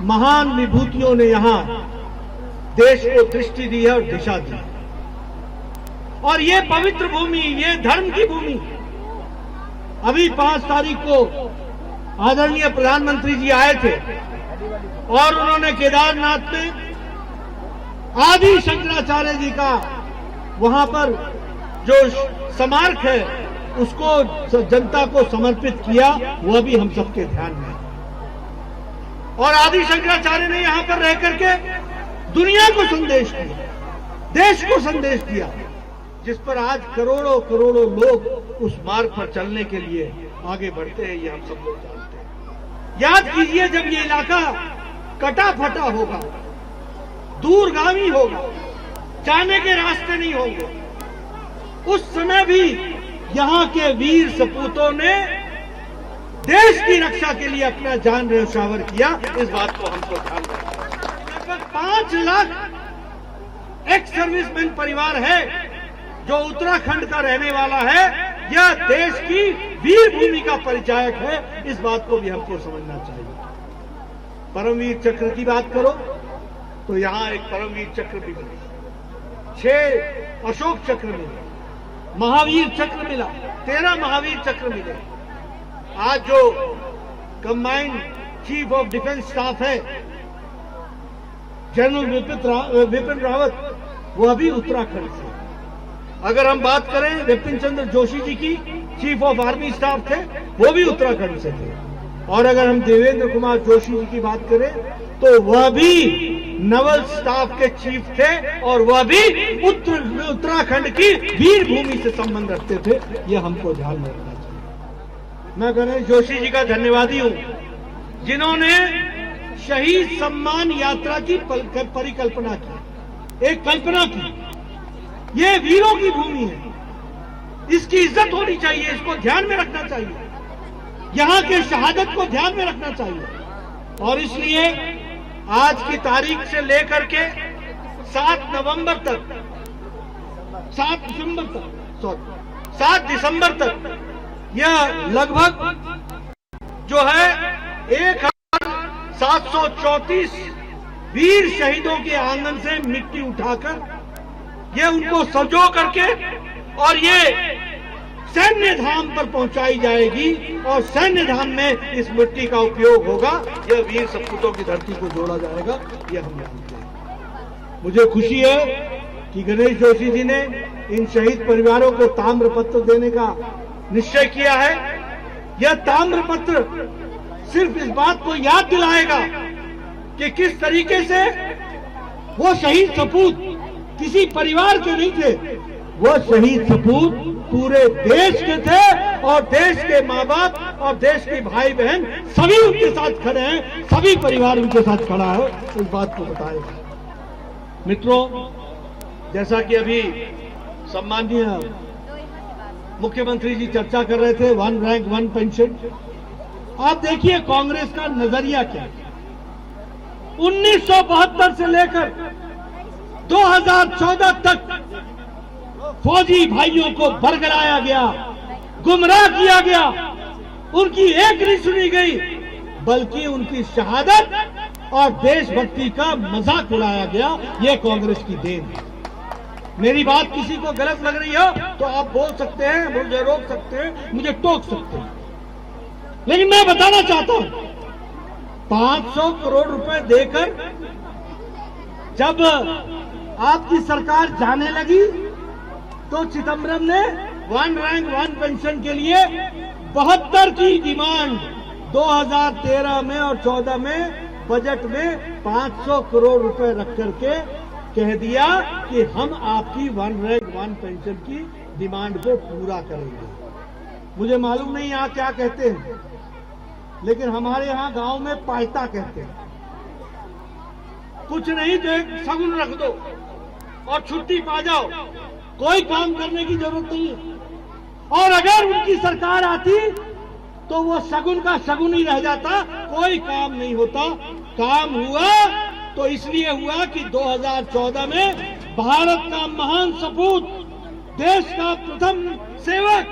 महान विभूतियों ने यहां देश को दृष्टि दी है और दिशा दी है। और ये पवित्र भूमि, ये धर्म की भूमि, अभी 5 तारीख को आदरणीय प्रधानमंत्री जी आए थे और उन्होंने केदारनाथ में आदि शंकराचार्य जी का वहां पर जो स्मारक है उसको जनता को समर्पित किया, वह भी हम सबके ध्यान में। और आदि शंकराचार्य ने यहां पर रह करके दुनिया को संदेश दिया, देश को संदेश दिया, जिस पर आज करोड़ों करोड़ों लोग उस मार्ग पर चलने के लिए आगे बढ़ते हैं, ये हम सब लोग जानते हैं। याद कीजिए, जब ये इलाका कटा फटा होगा, दूरगामी होगा, जाने के रास्ते नहीं होंगे, उस समय भी यहां के वीर सपूतों ने देश की रक्षा के लिए अपना जान न्यौछावर किया। इस बात को हमको ध्यान रखना है। लगभग 5 लाख एक्स सर्विसमैन परिवार है जो उत्तराखंड का रहने वाला है। यह देश की वीर भूमि का परिचायक है, इस बात को भी हमको समझना चाहिए। परमवीर चक्र की बात करो तो यहां एक परमवीर चक्र भी मिला, 6 अशोक चक्र मिले, महावीर चक्र मिला, 13 महावीर चक्र मिले। आज जो combined chief of defence staff है जनरल विपिन रावत, वह भी उत्तराखंड से। अगर हम बात करें विपिन चंद्र जोशी जी की, चीफ ऑफ आर्मी स्टाफ थे, वो भी उत्तराखंड से थे। और अगर हम देवेंद्र कुमार जोशी जी की बात करें तो वह भी नवल स्टाफ के चीफ थे और वह भी उत्तराखंड की वीर भूमि से संबंध रखते थे। यह हमको ध्यान में रखना चाहिए। मैं गणेश जोशी जी का धन्यवादी हूं, जिन्होंने शहीद सम्मान यात्रा की परिकल्पना की, एक कल्पना की। ये वीरों की भूमि है, इसकी इज्जत होनी चाहिए, इसको ध्यान में रखना चाहिए, यहां के शहादत को ध्यान में रखना चाहिए। और इसलिए आज की तारीख से लेकर के 7 दिसंबर तक यह लगभग जो है 1734 वीर शहीदों के आंगन से मिट्टी उठाकर ये उनको सजो करके और ये सैन्य धाम पर पहुंचाई जाएगी और सैन्य धाम में इस मिट्टी का उपयोग होगा। यह वीर सपूतों की धरती को जोड़ा जाएगा, यह हम जानते हैं। मुझे खुशी है कि गणेश जोशी जी ने इन शहीद परिवारों को ताम्र पत्र देने का निश्चय किया है। यह ताम्र पत्र सिर्फ इस बात को याद दिलाएगा कि किस तरीके से वो शहीद सपूत किसी परिवार के नहीं थे, वो शहीद सपूत पूरे देश के थे और देश के माँ बाप और देश के भाई बहन सभी उनके साथ खड़े हैं, सभी परिवार उनके साथ खड़ा है। इस बात को बताएगा। मित्रों, जैसा कि अभी सम्माननीय मुख्यमंत्री जी चर्चा कर रहे थे, 1 रैंक 1 पेंशन, आप देखिए कांग्रेस का नजरिया क्या है। 1972 से लेकर 2014 तक फौजी भाइयों को बरगलाया गया, गुमराह किया गया, उनकी एक नहीं सुनी गई, बल्कि उनकी शहादत और देशभक्ति का मजाक उड़ाया गया। यह कांग्रेस की देन है। मेरी बात किसी को गलत लग रही हो तो आप बोल सकते हैं, मुझे रोक सकते हैं, मुझे टोक सकते हैं, लेकिन मैं बताना चाहता हूं 500 करोड़ रुपए देकर जब आपकी सरकार जाने लगी तो चिदम्बरम ने 1 रैंक 1 पेंशन के लिए 72 की डिमांड 2013 में और 14 में बजट में 500 करोड़ रुपए रख करके कह दिया कि हम आपकी 1 रैंक 1 पेंशन की डिमांड को पूरा करेंगे। मुझे मालूम नहीं यहाँ क्या कहते हैं, लेकिन हमारे यहाँ गांव में पायता कहते हैं। कुछ नहीं तो एक शगुन रख दो और छुट्टी पा जाओ, कोई काम करने की जरूरत नहीं है। और अगर उनकी सरकार आती तो वो शगुन का शगुन ही रह जाता, कोई काम नहीं होता। काम हुआ तो इसलिए हुआ कि 2014 में भारत का महान सपूत, देश का प्रथम सेवक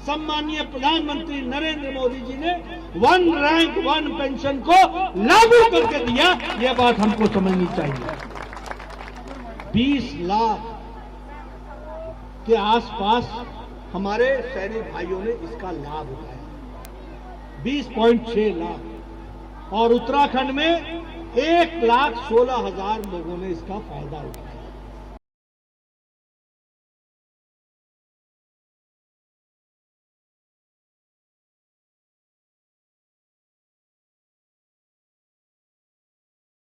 सम्मानीय प्रधानमंत्री नरेंद्र मोदी जी ने वन रैंक वन पेंशन को लागू करके दिया। यह बात हमको समझनी चाहिए। 20 लाख के आसपास हमारे सैनिक भाइयों ने इसका लाभ उठाया, 20.6 लाख, और उत्तराखंड में 1,16,000 लोगों ने इसका फायदा उठाया।